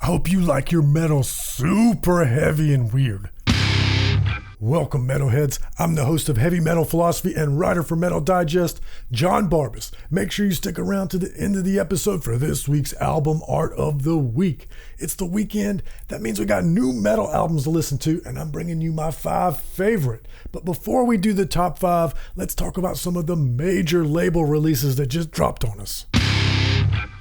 Hope you like your metal super heavy and weird. Welcome, metalheads. I'm the host of Heavy Metal Philosophy and writer for Metal Digest, John Barbas. Make sure you stick around to the end of the episode for this week's album art of the week. It's the weekend. That means we got new metal albums to listen to, and I'm bringing you my 5 favorite. But before we do the top 5, let's talk about some of the major label releases that just dropped on us.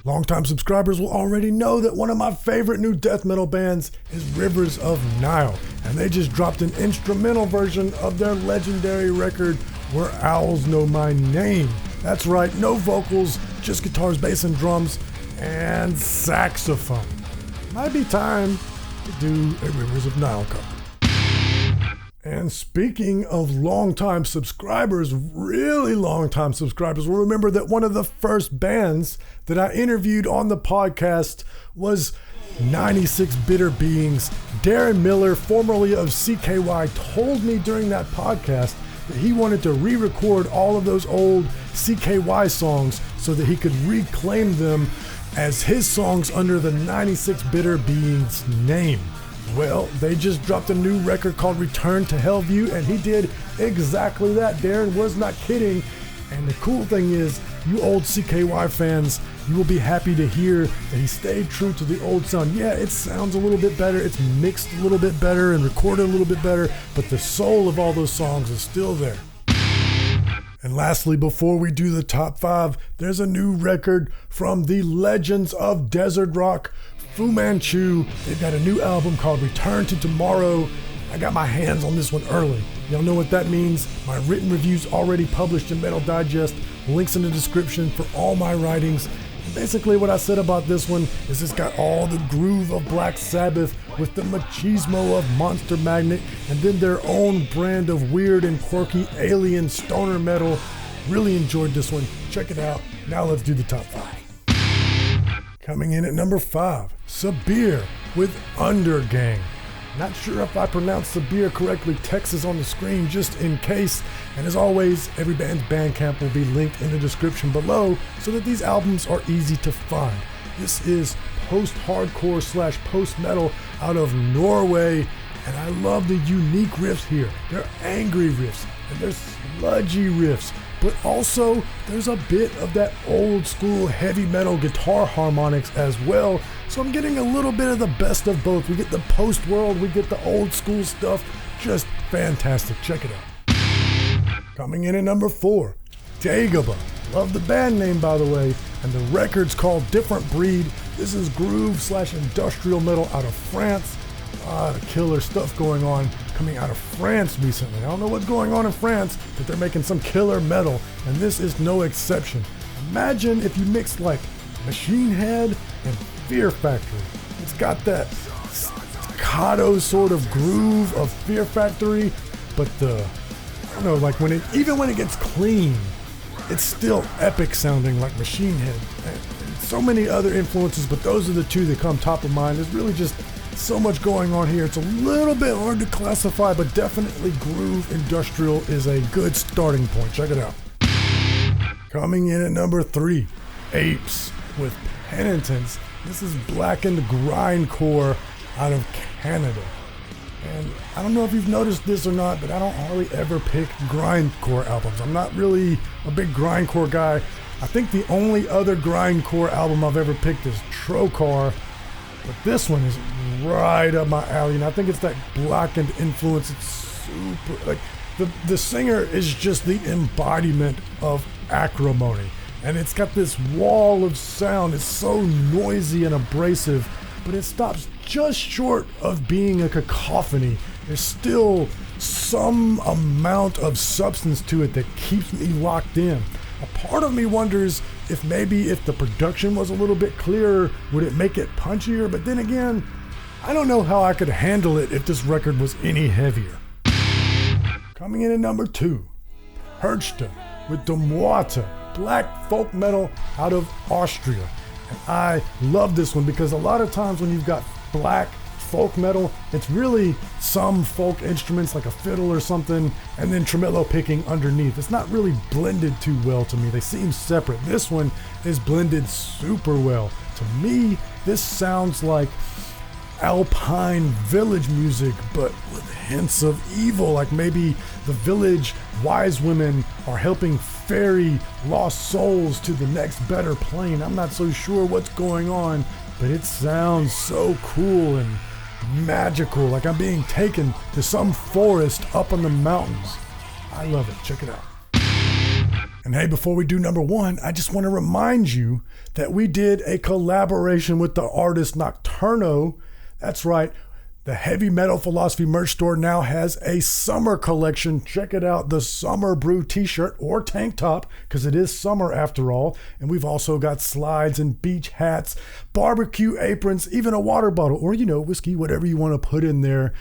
Longtime subscribers will already know that one of my favorite new death metal bands is Rivers of Nile, and they just dropped an instrumental version of their legendary record, Where Owls Know My Name. That's right, no vocals, just guitars, bass, and drums, and saxophone. Might be time to do a Rivers of Nile cover. And speaking of long-time subscribers, really long-time subscribers will remember that one of the first bands that I interviewed on the podcast was 96 Bitter Beings. Darren Miller, formerly of CKY, told me during that podcast that he wanted to re-record all of those old CKY songs so that he could reclaim them as his songs under the 96 Bitter Beings name. Well, they just dropped a new record called Return to Hellview, and he did exactly that. Darren was not kidding. And the cool thing is, you old CKY fans, you will be happy to hear that he stayed true to the old sound. Yeah, it sounds a little bit better, it's mixed a little bit better and recorded a little bit better, but the soul of all those songs is still there. And lastly, before we do the top 5, there's a new record from the legends of desert rock, Fu Manchu. They've got a new album called Return to Tomorrow. I got my hands on this one early. Y'all know what that means. My written review's already published in Metal Digest. Links in the description for all my writings. And basically what I said about this one is it's got all the groove of Black Sabbath with the machismo of Monster Magnet, and then their own brand of weird and quirky alien stoner metal. Really enjoyed this one. Check it out. Now let's do the top 5. Coming in at number 5, Sabir with Undergang. Not sure if I pronounced Sabir correctly. Text is on the screen just in case. And as always, every band's Bandcamp will be linked in the description below so that these albums are easy to find. This is post-hardcore / post-metal out of Norway. And I love the unique riffs here. They're angry riffs and they're sludgy riffs. But also, there's a bit of that old school heavy metal guitar harmonics as well. So I'm getting a little bit of the best of both. We get the post world, we get the old school stuff. Just fantastic. Check it out. Coming in at number 4, Dagobah. Love the band name, by the way. And the record's called Different Breed. This is groove / industrial metal out of France. A lot of killer stuff going on coming out of France recently. I don't know what's going on in France, but they're making some killer metal, and this is no exception. Imagine if you mixed like Machine Head and Fear Factory. It's got that staccato sort of groove of Fear Factory, but like when it gets clean, it's still epic sounding like Machine Head. And so many other influences, but those are the two that come top of mind. There's really just so much going on here. It's a little bit hard to classify, but definitely groove industrial is a good starting point. Check it out. Coming in at number 3, Apes with Penitence. This is blackened grindcore out of Canada. And I don't know if you've noticed this or not, but I don't hardly ever pick grindcore albums. I'm not really a big grindcore guy. I think the only other grindcore album I've ever picked is Trokar. But this one is right up my alley, and I think it's that blackened influence. It's super, like, the singer is just the embodiment of acrimony, and it's got this wall of sound. It's so noisy and abrasive, but it stops just short of being a cacophony. There's still some amount of substance to it that keeps me locked in. A part of me wonders if the production was a little bit clearer, would it make it punchier? But then again, I don't know how I could handle it if this record was any heavier. Coming in at number 2, Herchte with Demoite, black folk metal out of Austria. And I love this one because a lot of times when you've got black folk metal, it's really some folk instruments like a fiddle or something, and then tremolo picking underneath. It's not really blended too well to me. They seem separate. This one is blended super well. To me, this sounds like alpine village music, but with hints of evil, like maybe the village wise women are helping ferry lost souls to the next better plane. I'm not so sure what's going on, but it sounds so cool and magical, like I'm being taken to some forest up in the mountains. I love it. Check it out. And hey, before we do number one, I just want to remind you that we did a collaboration with the artist Nocturno. That's right. The Heavy Metal Philosophy merch store now has a summer collection. Check it out, the Summer Brew t-shirt or tank top, because it is summer after all. And we've also got slides and beach hats, barbecue aprons, even a water bottle, or whiskey, whatever you want to put in there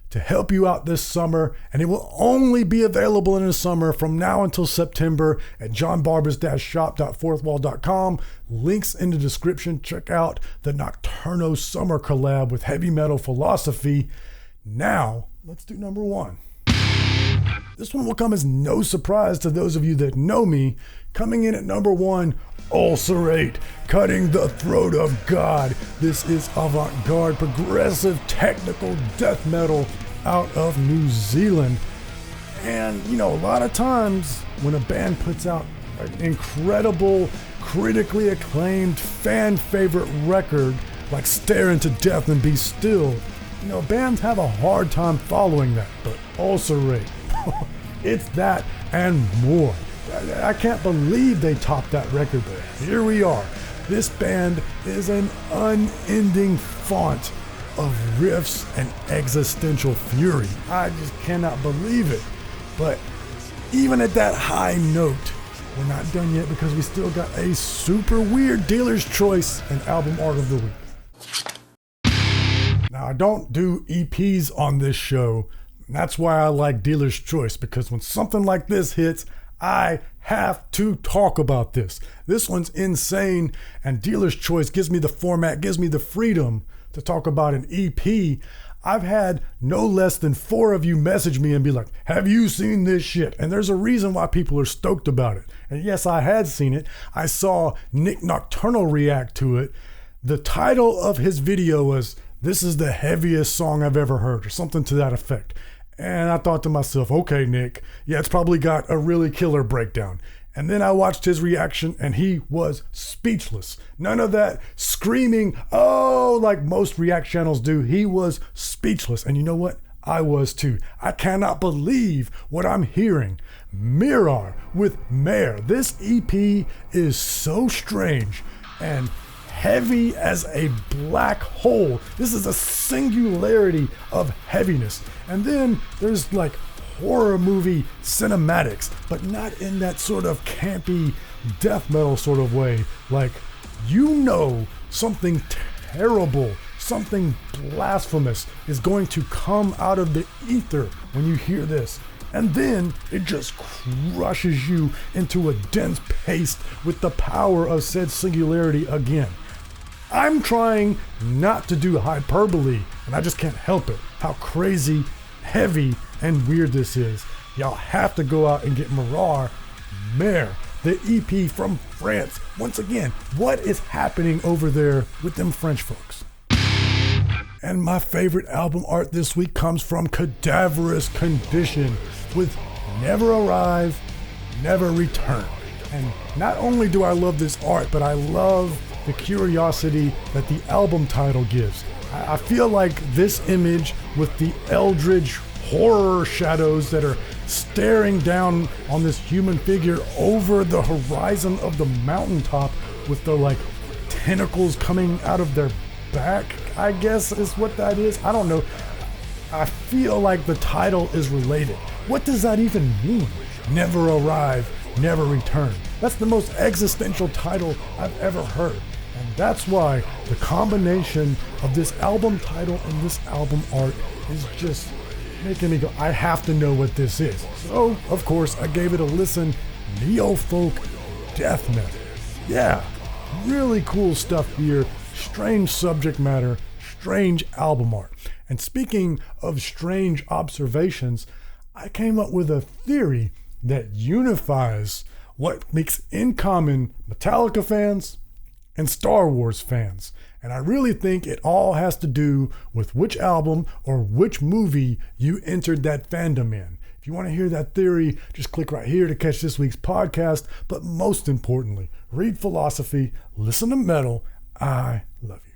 to help you out this summer. And it will only be available in the summer from now until September at johnbarbas-shop.fourthwall.com. Links in the description. Check out the Nocturno Summer collab with Heavy Metal Philosophy. Now, let's do number one. This one will come as no surprise to those of you that know me. Coming in at number one, Ulcerate, Cutting the Throat of God. This is avant-garde, progressive, technical death metal out of New Zealand. And, a lot of times when a band puts out an incredible, critically acclaimed, fan favorite record like Stare Into Death and Be Still, bands have a hard time following that. But Ulcerate, it's that and more. I can't believe they topped that record, but here we are. This band is an unending font of riffs and existential fury. I just cannot believe it. But even at that high note, we're not done yet because we still got a super weird dealer's choice and album art of the week. Now, I don't do EPs on this show. And that's why I like dealer's choice, because when something like this hits, I have to talk about this. This one's insane, and dealer's choice gives me the format, gives me the freedom to talk about an EP. I've had no less than 4 of you message me and be like, have you seen this shit? And there's a reason why people are stoked about it. And yes, I had seen it. I saw Nick Nocturnal react to it. The title of his video was, "This is the heaviest song I've ever heard," or something to that effect. And I thought to myself, okay, Nick, yeah, it's probably got a really killer breakdown. And then I watched his reaction and he was speechless. None of that screaming, oh, like most react channels do. He was speechless. And you know what? I was too. I cannot believe what I'm hearing. Mirar with Mare. This EP is so strange and heavy as a black hole. This is a singularity of heaviness. And then there's like horror movie cinematics, but not in that sort of campy death metal sort of way. Like, something terrible, something blasphemous is going to come out of the ether when you hear this. And then it just crushes you into a dense paste with the power of said singularity again. I'm trying not to do hyperbole, and I just can't help it. How crazy, heavy, and weird this is. Y'all have to go out and get Mirar, Mare, the EP from France. Once again, what is happening over there with them French folks? And my favorite album art this week comes from Cadaverous Condition with Never Arrive, Never Return. And not only do I love this art, but I love the curiosity that the album title gives. I feel like this image with the eldritch horror shadows that are staring down on this human figure over the horizon of the mountaintop with the tentacles coming out of their back, I guess is what that is. I don't know. I feel like the title is related. What does that even mean? Never arrive, never return. That's the most existential title I've ever heard. And that's why the combination of this album title and this album art is just making me go, I have to know what this is. So, of course, I gave it a listen. Neo-folk death metal. Yeah, really cool stuff here. Strange subject matter, strange album art. And speaking of strange observations, I came up with a theory that unifies what makes in common Metallica fans and Star Wars fans. And I really think it all has to do with which album or which movie you entered that fandom in. If you want to hear that theory, just click right here to catch this week's podcast. But most importantly, read philosophy, listen to metal. I love you.